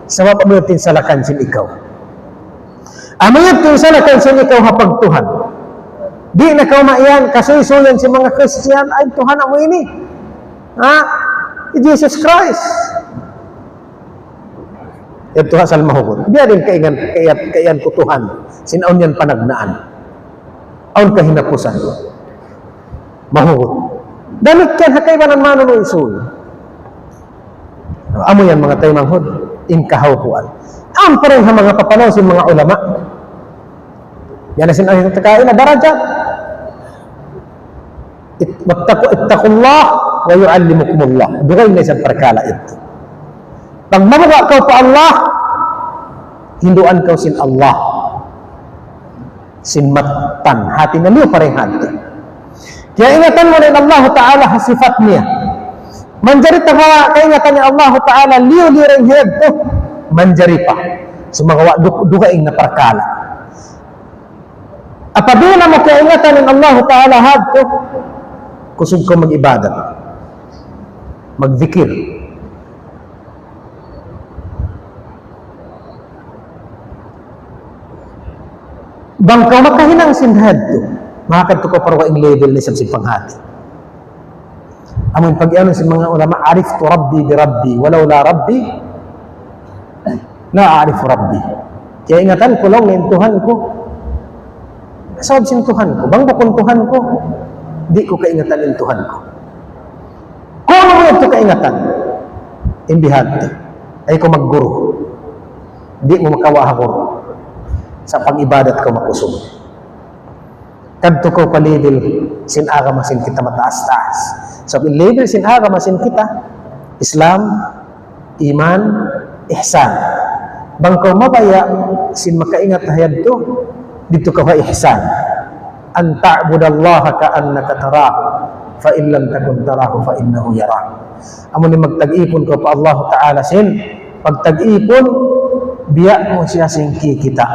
sa mapabutin sa lakansin ikaw. Amayat yung sa lakansin ikaw hapag Tuhan. Di na kaw maiyan, kasuysuyan si mga Kristiyan, ay Tuhan mo ini. Jesus Christ. Ito asal mahukot. Di rin kayan ko Tuhan. Sinaon yan panagnaan. Aun kahinapusan. Mahukot. Damit yan, hakaybanan manon o isuy. Amo yan mga tayo manghod, inkahawpuan. Ang parang mga papanaw si mga ulama. Yan na sinahin sa takain na darajat. Ittaqullah wa yu'allimukumullah. Dugay na isang perkala ito. Pag mamuha kau pa Allah, hinduan kau sin Allah. Sin matan, hati na niyo parang hati. Kaya ingatan mo rin Allah Ta'ala hasifat niya. Manjari tawa kaingatan ni Allah Ta'ala liyo-lirang hirag to. Manjari pa. Sumagawa dukaing na perkala. Apabila mo kaingatan ng Allah Ta'ala hadto, kusog ko mag-ibadat. Mag-zikir. Bangkaw makahinang sinhad to. Makakadto ko parwa in level na isang panghati. Among pag-iano sa mga ulama, ariftu rabbi bi rabbi, walau la rabbi, la arifu rabbi. Kaya ingatan ko lang ng Tuhan ko. Sawab sin Tuhan ko. Bang bakong Tuhan ko, di ko kaingatan ng Tuhan ko. Kung ano mo ito kaingatan, imbihad, ay ko magguro. Di mo makawahakor sa pang-ibadat ko makusog. Kadto ko palidil, sin-aga masin kita mataas-taas. So, label sin-aga masin kita, Islam, Iman, Ihsan. Bangkaw mabaya, sin makaingat hayad to, dito ka ihsan. An ta'budallaha ka'annaka tarahu, fa in lam takun tarahu fa innahu yarahu. Amo ni magtag-ipon ko pa Allah Ta'ala sin, pagtag-ipon, biya mo siya sin kikita.